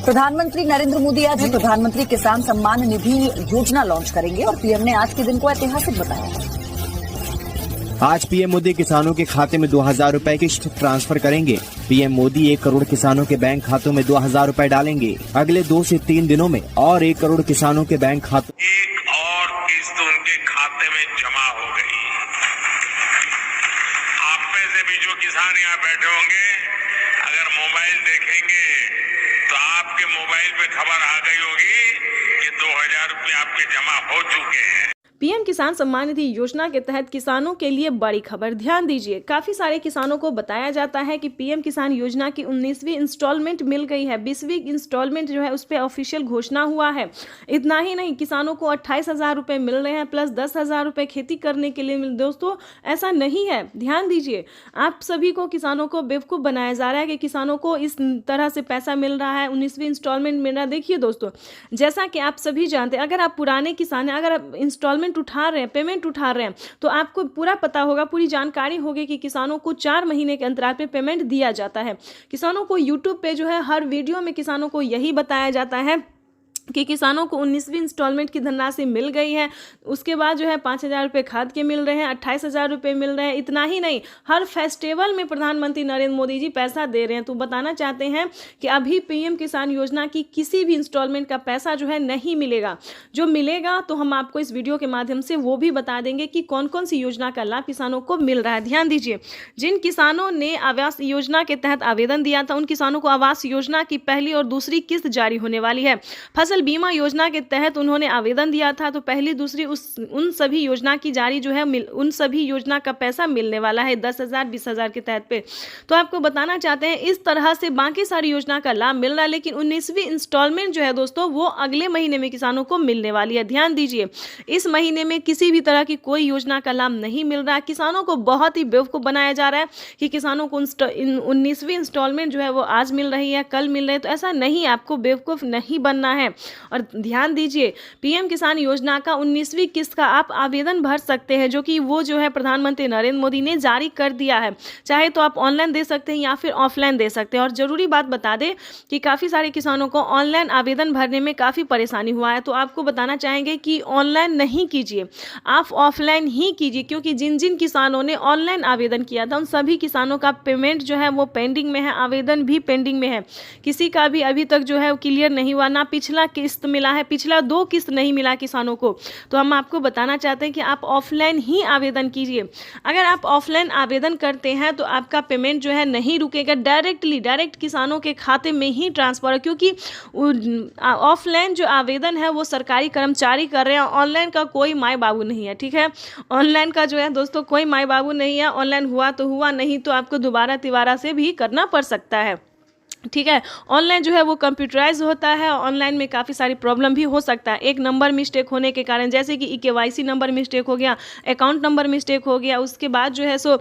प्रधानमंत्री नरेंद्र मोदी आज प्रधानमंत्री किसान सम्मान निधि योजना लॉन्च करेंगे और पीएम ने आज के दिन को ऐतिहासिक बताया। आज पीएम मोदी किसानों के खाते में 2000 रुपए की किस्त ट्रांसफर करेंगे। पीएम मोदी 1 करोड़ किसानों के बैंक खातों में 2000 रुपए डालेंगे। अगले 2 से 3 दिनों में और 1 करोड़ किसानों के बैंक खातों एक और किस्त उनके खाते में जमा हो गई। आप में से भी जो किसान यहाँ बैठे होंगे, अगर मोबाइल देखेंगे तो आपके मोबाइल पे खबर आ गई होगी कि 2000 रुपये आपके जमा हो चुके हैं। पीएम किसान सम्मान निधि योजना के तहत किसानों के लिए बड़ी खबर। ध्यान दीजिए, काफी सारे किसानों को बताया जाता है कि पीएम किसान योजना की 19वीं इंस्टॉलमेंट मिल गई है। 20वीं इंस्टॉलमेंट जो है उस पर ऑफिशियल घोषणा हुआ है। इतना ही नहीं, किसानों को 28,000 रुपए मिल रहे हैं प्लस 10,000 रुपए खेती करने के लिए दोस्तों ऐसा नहीं है। ध्यान दीजिए, आप सभी को किसानों को बेवकूफ़ बनाया जा रहा है कि किसानों को इस तरह से पैसा मिल रहा है, 19वीं इंस्टॉलमेंट मिल रहा है। देखिए दोस्तों, जैसा कि आप सभी जानते हैं, अगर आप पुराने किसान हैं, अगर आप इंस्टॉलमेंट उठा रहे हैं, पेमेंट उठा रहे हैं, तो आपको पूरा पता होगा, पूरी जानकारी होगी कि किसानों को 4 महीने के अंतराल पे पेमेंट दिया जाता है। किसानों को यूट्यूब पे जो है हर वीडियो में किसानों को यही बताया जाता है कि किसानों को 19वीं इंस्टॉलमेंट की धनराशि मिल गई है। उसके बाद जो है 5,000 रुपये खाद के मिल रहे हैं, 28,000 रुपये मिल रहे हैं। इतना ही नहीं, हर फेस्टिवल में प्रधानमंत्री नरेंद्र मोदी जी पैसा दे रहे हैं। तो बताना चाहते हैं कि अभी पीएम किसान योजना की किसी भी इंस्टॉलमेंट का पैसा जो है नहीं मिलेगा। जो मिलेगा तो हम आपको इस वीडियो के माध्यम से वो भी बता देंगे कि कौन कौन सी योजना का लाभ किसानों को मिल रहा है। ध्यान दीजिए, जिन किसानों ने आवास योजना के तहत आवेदन दिया था, उन किसानों को आवास योजना की पहली और दूसरी किस्त जारी होने वाली है। फसल बीमा योजना के तहत उन्होंने आवेदन दिया था, तो पहली दूसरी उन सभी योजना की जारी जो है उन सभी योजना का पैसा मिलने वाला है 10,000 20,000 के तहत पे। तो आपको बताना चाहते हैं इस तरह से बाकी सारी योजना का लाभ मिल रहा है, लेकिन 19वीं इंस्टॉलमेंट जो है दोस्तों वो अगले महीने में किसानों को मिलने वाली है। ध्यान दीजिए, इस महीने में किसी भी तरह की कोई योजना का लाभ नहीं मिल रहा है। किसानों को बहुत ही बेवकूफ़ बनाया जा रहा है कि किसानों को 19वीं इंस्टॉलमेंट जो है वो आज मिल रही है, कल मिल रही है। तो ऐसा नहीं, आपको बेवकूफ़ नहीं बनना है। और ध्यान दीजिए, पीएम किसान योजना का 19वीं किस्त का आप आवेदन भर सकते हैं, जो कि वो जो है प्रधानमंत्री नरेंद्र मोदी ने जारी कर दिया है। चाहे तो आप ऑनलाइन दे सकते हैं या फिर ऑफलाइन दे सकते हैं। और ज़रूरी बात बता दें कि काफ़ी सारे किसानों को ऑनलाइन आवेदन भरने में काफ़ी परेशानी हुआ है। तो आपको बताना चाहेंगे कि ऑनलाइन नहीं कीजिए, आप ऑफलाइन ही कीजिए, क्योंकि जिन जिन किसानों ने ऑनलाइन आवेदन किया था उन सभी किसानों का पेमेंट जो है वो पेंडिंग में है, आवेदन भी पेंडिंग में है। किसी का भी अभी तक जो है क्लियर नहीं हुआ, ना पिछला किस्त मिला है, पिछला 2 किस्त नहीं मिला किसानों को। तो हम आपको बताना चाहते हैं कि आप ऑफलाइन ही आवेदन कीजिए। अगर आप ऑफलाइन आवेदन करते हैं तो आपका पेमेंट जो है नहीं रुकेगा, डायरेक्ट किसानों के खाते में ही ट्रांसफर है, क्योंकि ऑफलाइन जो आवेदन है वो सरकारी कर्मचारी कर रहे हैं। ऑनलाइन का कोई माई बाबू नहीं है, ठीक है। ऑनलाइन का जो है दोस्तों कोई माई बाबू नहीं है। ऑनलाइन हुआ तो हुआ, नहीं तो आपको दोबारा तिबारा से भी करना पड़ सकता है, ठीक है। ऑनलाइन जो है वो कंप्यूटराइज होता है। ऑनलाइन में काफ़ी सारी प्रॉब्लम भी हो सकता है, एक नंबर मिस्टेक होने के कारण, जैसे कि KYC नंबर मिस्टेक हो गया, अकाउंट नंबर मिस्टेक हो गया, उसके बाद जो है सो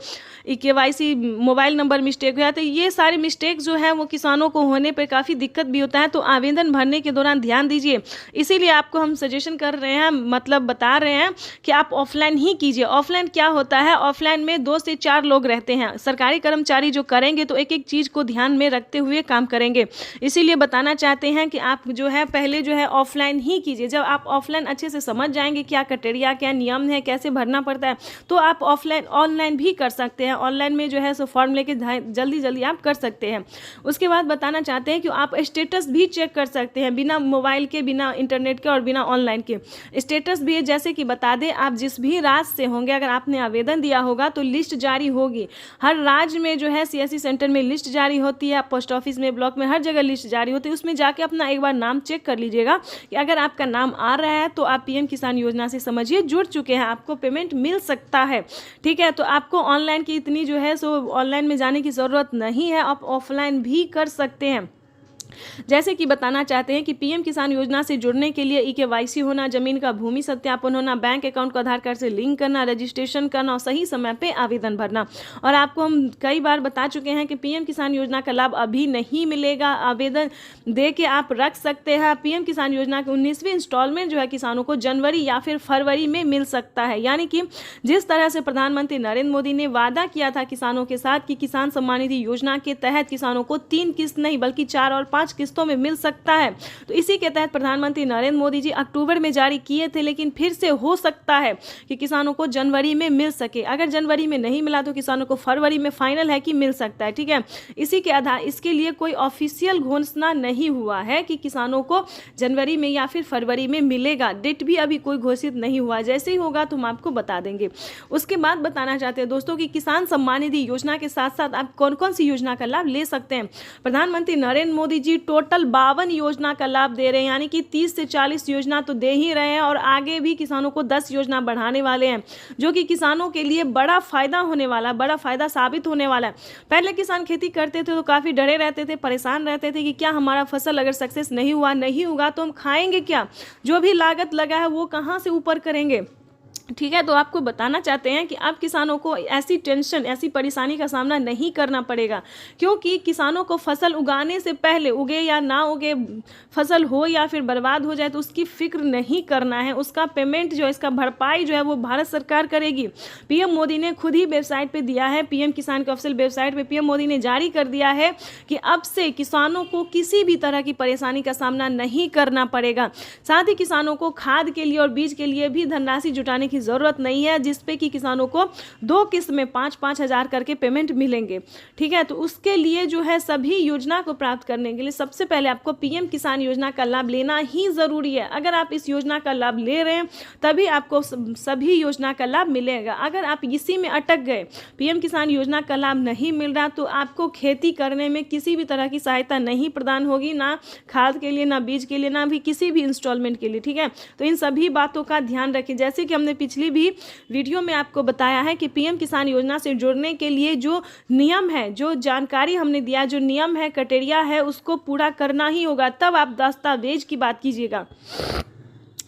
KYC मोबाइल नंबर मिस्टेक हो गया। तो ये सारे मिस्टेक जो है वो किसानों को होने पर काफ़ी दिक्कत भी होता है। तो आवेदन भरने के दौरान ध्यान दीजिए, इसीलिए आपको हम सजेशन कर रहे हैं, मतलब बता रहे हैं कि आप ऑफलाइन ही कीजिए। ऑफलाइन क्या होता है, ऑफलाइन में 2 से 4 लोग रहते हैं। सरकारी कर्मचारी जो करेंगे तो एक एक चीज़ को ध्यान में रखते हुए काम करेंगे। इसीलिए बताना चाहते हैं कि आप जो है पहले जो है ऑफलाइन ही कीजिए। जब आप ऑफलाइन अच्छे से समझ जाएंगे क्या क्राइटेरिया, क्या नियम है, कैसे भरना पड़ता है, तो आप ऑनलाइन भी कर सकते हैं। ऑनलाइन में जो है सो फॉर्म लेके जल्दी आप कर सकते हैं। उसके बाद बताना चाहते हैं कि आप स्टेटस भी चेक कर सकते हैं, बिना मोबाइल के, बिना इंटरनेट के और बिना ऑनलाइन के। स्टेटस भी है, जैसे कि बता दें, आप जिस भी राज्य से होंगे, अगर आपने आवेदन दिया होगा तो लिस्ट जारी होगी। हर राज्य में जो है CSC सेंटर में लिस्ट जारी होती है, पोस्ट ऑफिस में, ब्लॉक में, हर जगह लिस्ट जारी होती है। उसमें जाके अपना एक बार नाम चेक कर लीजिएगा कि अगर आपका नाम आ रहा है तो आप पीएम किसान योजना से समझिए जुड़ चुके हैं, आपको पेमेंट मिल सकता है, ठीक है। तो आपको ऑनलाइन की इतनी जो है सो ऑनलाइन में जाने की ज़रूरत नहीं है, आप ऑफलाइन भी कर सकते हैं। जैसे कि बताना चाहते हैं कि पीएम किसान योजना से जुड़ने के लिए KYC होना, जमीन का भूमि सत्यापन होना, बैंक अकाउंट को आधार कार्ड से लिंक करना, रजिस्ट्रेशन करना और सही समय पे आवेदन भरना। और आपको हम कई बार बता चुके हैं कि पीएम किसान योजना का लाभ अभी नहीं मिलेगा, आवेदन दे के आप रख सकते हैं। पीएम किसान योजना की 19वीं इंस्टॉलमेंट जो है किसानों को जनवरी या फिर फरवरी में मिल सकता है। यानी कि जिस तरह से प्रधानमंत्री नरेंद्र मोदी ने वादा किया था किसानों के साथ कि किसान सम्मान निधि योजना के तहत किसानों को 3 किस्त नहीं बल्कि 4 और 5 5 किस्तों में मिल सकता है। तो इसी के तहत प्रधानमंत्री नरेंद्र मोदी जी अक्टूबर में जारी किए थे, लेकिन फिर से हो सकता है कि किसानों को जनवरी में मिल सके। अगर जनवरी में नहीं मिला तो किसानों को फरवरी में फाइनल है कि मिल सकता है। ठीक है, इसी के आधार इसके लिए कोई ऑफिशियल घोषणा नहीं हुआ है कि किसानों को जनवरी में या फिर फरवरी में मिलेगा। डेट भी अभी कोई घोषित नहीं हुआ, जैसे ही होगा तो हम आपको बता देंगे। उसके बाद बताना चाहते हैं दोस्तों कि किसान सम्मान निधि योजना के साथ साथ आप कौन कौन सी योजना का लाभ ले सकते हैं। प्रधानमंत्री नरेंद्र मोदी जी टोटल 52 योजना का लाभ दे रहे हैं, यानी कि 30 से 40 योजना तो दे ही रहे हैं और आगे भी किसानों को 10 योजना बढ़ाने वाले हैं, जो कि किसानों के लिए बड़ा फायदा होने वाला, बड़ा फायदा साबित होने वाला है। पहले किसान खेती करते थे तो काफी डरे रहते थे, परेशान रहते थे कि क्या हमारा फसल अगर सक्सेस नहीं होगा तो हम खाएंगे क्या, जो भी लागत लगा है वो कहाँ से ऊपर करेंगे। ठीक है, तो आपको बताना चाहते हैं कि अब किसानों को ऐसी टेंशन, ऐसी परेशानी का सामना नहीं करना पड़ेगा, क्योंकि किसानों को फसल उगाने से पहले, उगे या ना उगे, फसल हो या फिर बर्बाद हो जाए तो उसकी फिक्र नहीं करना है। उसका पेमेंट जो है, इसका भरपाई जो है वो भारत सरकार करेगी। पीएम मोदी ने खुद ही वेबसाइट पे दिया है, पीएम किसान के ऑफिशियल वेबसाइट पे पीएम मोदी ने जारी कर दिया है कि अब से किसानों को किसी भी तरह की परेशानी का सामना नहीं करना पड़ेगा। साथ ही किसानों को खाद के लिए और बीज के लिए भी धनराशि जुटाने की जरूरत नहीं है, जिसपे कि किसानों को 2 किस्त में 5-5 हजार करके पेमेंट मिलेंगे। ठीक है, तो उसके लिए जो है सभी योजना को प्राप्त करने के लिए सबसे पहले आपको पीएम किसान योजना का लाभ लेना ही जरूरी है। अगर आप इस योजना का लाभ ले रहे हैं तभी आपको सभी योजना का लाभ मिलेगा। अगर आप इसी में अटक गए, पीएम किसान योजना का लाभ नहीं मिल रहा, तो आपको खेती करने में किसी भी तरह की सहायता नहीं प्रदान होगी, ना खाद के लिए, ना बीज के लिए, ना भी किसी भी इंस्टॉलमेंट के लिए। ठीक है, तो इन सभी बातों का ध्यान रखिए। जैसे कि हमने पिछली भी वीडियो में आपको बताया है कि पीएम किसान योजना से जुड़ने के लिए जो नियम है, जो जानकारी हमने दिया, जो नियम है, क्राइटेरिया है, उसको पूरा करना ही होगा, तब आप दस्तावेज की बात कीजिएगा।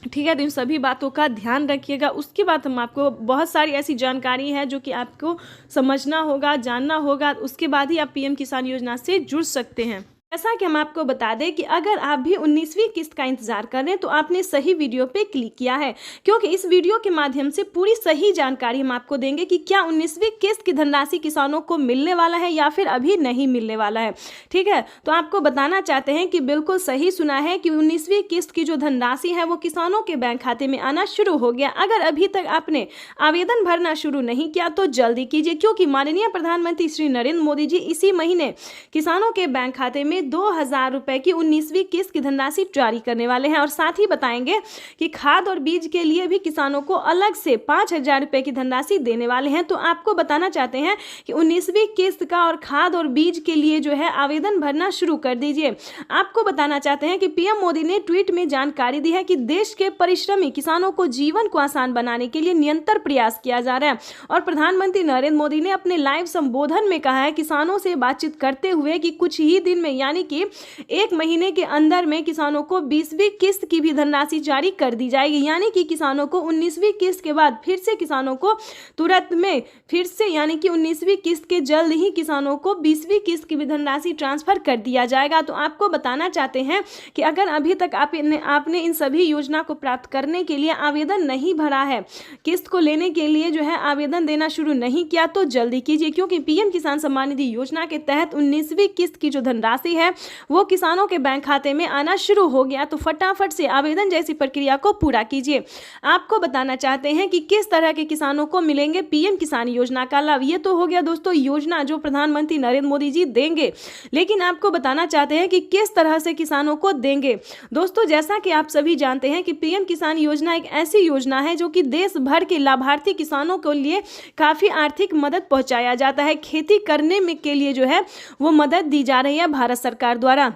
ठीक है, तो इन सभी बातों का ध्यान रखिएगा। उसके बाद हम आपको बहुत सारी ऐसी जानकारी है जो कि आपको समझना होगा, जानना होगा, उसके बाद ही आप पीएम किसान योजना से जुड़ सकते हैं। ऐसा कि हम आपको बता दें कि अगर आप भी 19वीं किस्त का इंतजार कर रहे हैं तो आपने सही वीडियो पे क्लिक किया है, क्योंकि इस वीडियो के माध्यम से पूरी सही जानकारी हम आपको देंगे कि क्या 19वीं किस्त की धनराशि किसानों को मिलने वाला है या फिर अभी नहीं मिलने वाला है। ठीक है, तो आपको बताना चाहते हैं कि बिल्कुल सही सुना है कि 19वीं किस्त की जो धनराशि है वो किसानों के बैंक खाते में आना शुरू हो गया। अगर अभी तक आपने आवेदन भरना शुरू नहीं किया तो जल्दी कीजिए, क्योंकि माननीय प्रधानमंत्री श्री नरेंद्र मोदी जी इसी महीने किसानों के बैंक खाते में 2000 रुपए की 19वीं किस्त की धनराशि जारी करने वाले हैं। और साथ ही बताएंगे कि खाद और बीज के लिए भी किसानों को अलग से 5000 रुपए की धनराशि देने वाले हैं। तो आपको बताना चाहते हैं कि 19वीं किस्त का और खाद और बीज के लिए जो है आवेदन भरना शुरू कर दीजिए। आपको बताना चाहते हैं कि पीएम मोदी ने ट्वीट में जानकारी दी है कि देश के परिश्रमी किसानों को जीवन को आसान बनाने के लिए निरंतर प्रयास किया जा रहा है। और प्रधानमंत्री नरेंद्र मोदी ने अपने लाइव संबोधन में कहा है किसानों से बातचीत करते हुए कि कुछ ही दिन में, यानी कि 1 महीने के अंदर में किसानों को 20वीं किस्त की भी धनराशि जारी कर दी जाएगी। यानी कि किसानों को 19वीं किस्त के बाद फिर से किसानों को तुरंत में फिर से, यानी कि 19वीं किस्त के जल्द ही किसानों को 20वीं किस्त की भी धनराशि ट्रांसफर कर दिया जाएगा। तो आपको बताना चाहते हैं कि अगर अभी तक आपने इन सभी योजना को प्राप्त करने के लिए आवेदन नहीं भरा है, किस्त को लेने के लिए जो है आवेदन देना शुरू नहीं किया, तो जल्दी कीजिए, क्योंकि पीएम किसान सम्मान निधि योजना के तहत 19वीं किस्त की जो धनराशि है वो किसानों के बैंक खाते में आना शुरू हो गया। तो फटाफट से आवेदन जैसी प्रक्रिया को पूरा कीजिए। आपको बताना चाहते हैं कि किस तरह के किसानों को मिलेंगे पीएम किसान योजना का लाभ। ये तो हो गया दोस्तों योजना जो प्रधानमंत्री नरेंद्र मोदी जी देंगे, लेकिन आपको बताना चाहते हैं कि किस तरह से किसानों को देंगे। दोस्तों, जैसा कि आप सभी जानते हैं कि पीएम किसान योजना एक ऐसी योजना है जो कि देश भर के लाभार्थी किसानों के लिए काफी आर्थिक मदद पहुंचाया जाता है। खेती करने में के लिए जो है वो मदद दी जा रही है भारत सरकार द्वारा।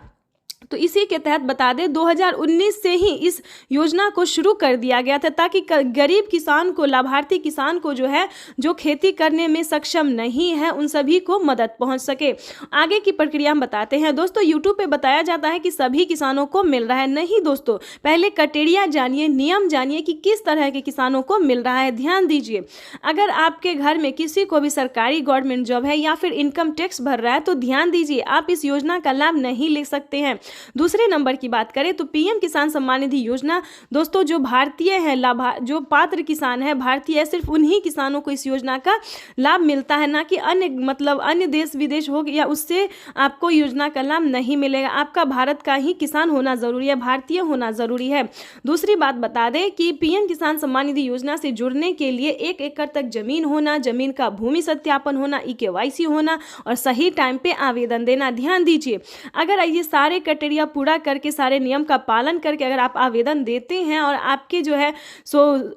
तो इसी के तहत बता दें 2019 से ही इस योजना को शुरू कर दिया गया था, ताकि गरीब किसान को, लाभार्थी किसान को जो है, जो खेती करने में सक्षम नहीं है, उन सभी को मदद पहुंच सके। आगे की प्रक्रिया हम बताते हैं। दोस्तों, यूट्यूब पे बताया जाता है कि सभी किसानों को मिल रहा है। नहीं दोस्तों, पहले क्राइटेरिया जानिए, नियम जानिए कि किस तरह के किसानों को मिल रहा है। ध्यान दीजिए, अगर आपके घर में किसी को भी सरकारी गवर्नमेंट जॉब है या फिर इनकम टैक्स भर रहा है तो ध्यान दीजिए, आप इस योजना का लाभ नहीं ले सकते हैं। दूसरे नंबर की बात करें तो पीएम किसान सम्मान निधि योजना दोस्तों जो भारतीय है जो पात्र किसान है भारतीय है, सिर्फ उन्हीं किसानों को इस योजना का लाभ मिलता है, ना कि अन्य देश विदेश हो या उससे आपको योजना का लाभ नहीं मिलेगा। आपका भारत का ही किसान होना जरूरी है, भारतीय होना जरूरी है। दूसरी बात बता दें कि पीएम किसान सम्मान निधि योजना से जुड़ने के लिए 1 एकड़ तक जमीन होना, जमीन का भूमि सत्यापन होना, EKYC होना और सही टाइम पे आवेदन देना। ध्यान दीजिए, अगर ये सारे क्राइटेरिया पूरा करके सारे नियम का पालन करके अगर आप आवेदन देते हैं और आपके जो है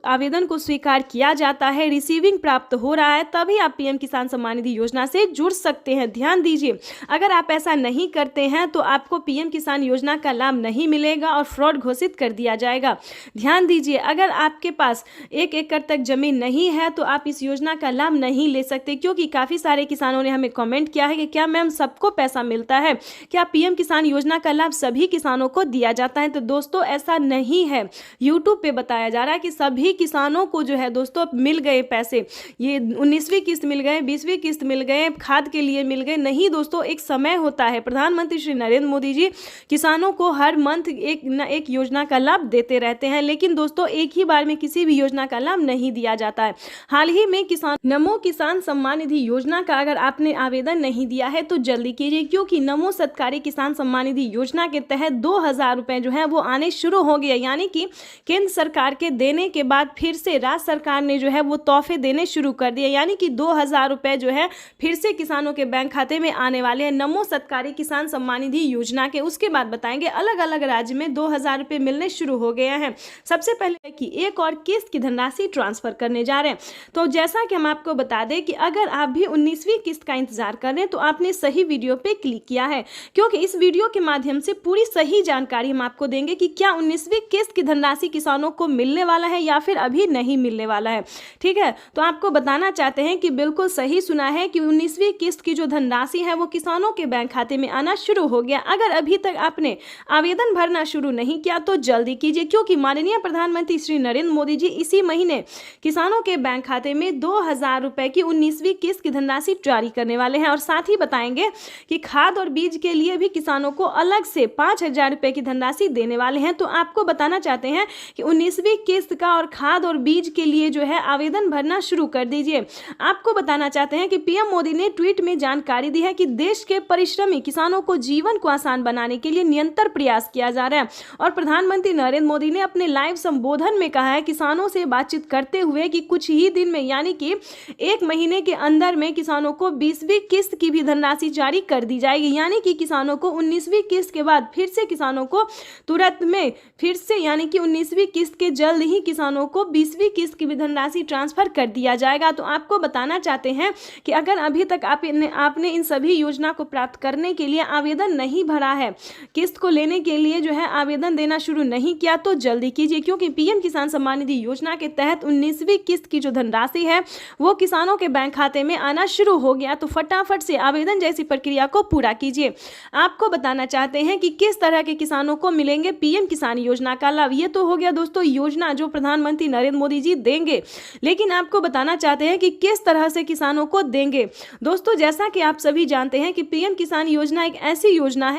आवेदन को स्वीकार किया जाता है, रिसीविंग प्राप्त हो रहा है, तभी आप पीएम किसान सम्मान निधि योजना से जुड़ सकते हैं। ध्यान दीजिए, अगर आप ऐसा नहीं करते हैं तो आपको पीएम किसान योजना का लाभ नहीं मिलेगा और फ्रॉड घोषित कर दिया जाएगा। ध्यान दीजिए, अगर आपके पास 1 एकड़ तक जमीन नहीं है तो आप इस योजना का लाभ नहीं ले सकते, क्योंकि काफी सारे किसानों ने हमें कमेंट किया है कि क्या मैम सबको पैसा मिलता है, क्या पीएम किसान योजना का लाभ सभी किसानों को दिया जाता है? तो दोस्तों ऐसा नहीं है। यूट्यूब पे बताया जा रहा है कि सभी किसानों को जो है दोस्तों मिल गए पैसे, ये 19वीं किस्त मिल गए, 20वीं किस्त मिल गए, खाद के लिए मिल गए। नहीं दोस्तों, एक समय होता है। प्रधानमंत्री श्री नरेंद्र मोदी जी किसानों को हर मंथ एक न एक योजना का लाभ देते रहते हैं, लेकिन दोस्तों एक ही बार में किसी भी योजना का लाभ नहीं दिया जाता है। हाल ही में नमो किसान सम्मान निधि योजना का अगर आपने आवेदन नहीं दिया है तो जल्दी कीजिए, क्योंकि नमो सत्कारी किसान सम्मान निधि योजना के तहत 2000 रुपए जो है वो आने शुरू हो गया। यानी कि केंद्र सरकार के देने के बाद फिर से राज्य सरकार ने जो है वो तोहफे देने शुरू कर दिए, यानी कि 2000 रुपए जो है फिर से किसानों के बैंक खाते में आने वाले हैं नमो सत्कारी किसान सम्मान निधि योजना के। उसके बाद बताएंगे अलग अलग राज्य में 2000 रुपए मिलने शुरू हो गए हैं। सबसे पहले कि एक और किस्त की धनराशि ट्रांसफर करने जा रहे हैं। तो जैसा कि हम आपको बता दें कि अगर आप भी 19वीं किस्त का इंतजार कर रहे हैं तो आपने सही वीडियो पे क्लिक किया है, क्योंकि इस वीडियो के माध्यम से पूरी सही जानकारी हम आपको देंगे कि क्या 19वीं किस्त की धनराशि किसानों को मिलने वाला है या फिर अभी नहीं मिलने वाला है। ठीक है, तो आपको बताना चाहते हैं कि बिल्कुल सही सुना है कि 19वीं किस्त की जो धनराशि है वो किसानों के बैंक खाते में आना शुरू हो गया। अगर अभी तक आपने आवेदन भरना शुरू नहीं किया तो जल्दी कीजिए, क्योंकि माननीय प्रधानमंत्री श्री नरेंद्र मोदी जी इसी महीने किसानों के बैंक खाते में 2000 रुपए की 19वीं किस्त की धनराशि जारी करने वाले हैं। और साथ ही बताएंगे कि खाद और बीज के लिए भी किसानों को अलग से 5000 रुपए की धनराशि देने वाले हैं। तो आपको बताना चाहते हैं कि 19वीं किस्त का और खाद और बीज के लिए जो है आवेदन भरना शुरू कर दीजिए। आपको बताना चाहते हैं कि पीएम मोदी ने ट्वीट में जानकारी दी है कि देश के परिश्रमी किसानों को जीवन को आसान बनाने के लिए निरंतर प्रयास किया जा रहा है। और प्रधानमंत्री नरेंद्र मोदी ने अपने लाइव संबोधन में कहा है किसानों से बातचीत करते हुए कि कुछ ही दिन में यानी कि 1 महीने के अंदर में किसानों को 20वीं किस्त की भी धनराशि जारी कर दी जाएगी। यानी कि किसानों को 19वीं किस्त के बाद फिर से किसानों को तुरंत में फिर से यानी कि 19वीं किस्त के जल्द ही किसानों को 20वीं किस्त की भी धनराशि ट्रांसफर कर दिया जाएगा। तो आपको बताना चाहते हैं कि अगर अभी तक आपने इन सभी योजना को प्राप्त करने के लिए आवेदन नहीं भरा है, किस्त को लेने के लिए जो है आवेदन देना शुरू नहीं किया तो जल्दी कीजिए, क्योंकि पीएम किसान सम्मान निधि योजना के तहत 19वीं किस्त की जो धनराशि है वो किसानों के बैंक खाते में आना शुरू हो गया। तो फटाफट से आवेदन जैसी प्रक्रिया को पूरा कीजिए। आपको बताना चाहते हैं कि किस तरह के किसानों को मिलेंगे पीएम किसान योजना का लाभ। ये तो हो गया दोस्तों योजना जो प्रधानमंत्री नरेंद्र मोदी जी देंगे, लेकिन आपको बताना चाहते हैं कि किस तरह से किसानों को देंगे। दोस्तों जैसा कि आप सभी जानते हैं कि पीएम किसान योजना एक ऐसी योजना है